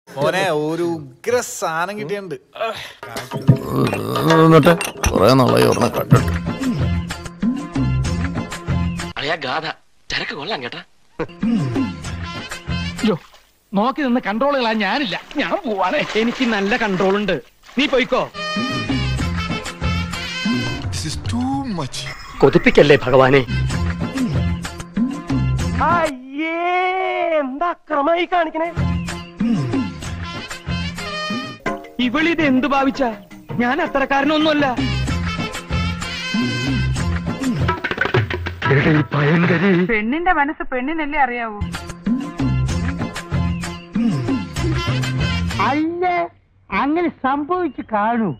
മോനെ ഒരു ഉഗ്ര സാധനം കിട്ടിയുണ്ട്. നോക്കി നിന്ന് കൺട്രോളുകളാ ഞാനില്ല. ഞാൻ പോവാണ്. എനിക്ക് നല്ല കൺട്രോൾ ഉണ്ട്. നീ പോയിക്കോ. കൊതിപ്പിക്കല്ലേ ഭഗവാനെ. എന്താ അക്രമായി കാണിക്കണേ? ഇവളിത് എന്ത് ഭാവിച്ച? ഞാൻ അത്രക്കാരനൊന്നുമല്ല. പെണ്ണിന്റെ മനസ്സ് പെണ്ണിനല്ലേ അറിയാവൂ. അല്ല, അങ്ങനെ സംഭവിച്ചു കാണൂ.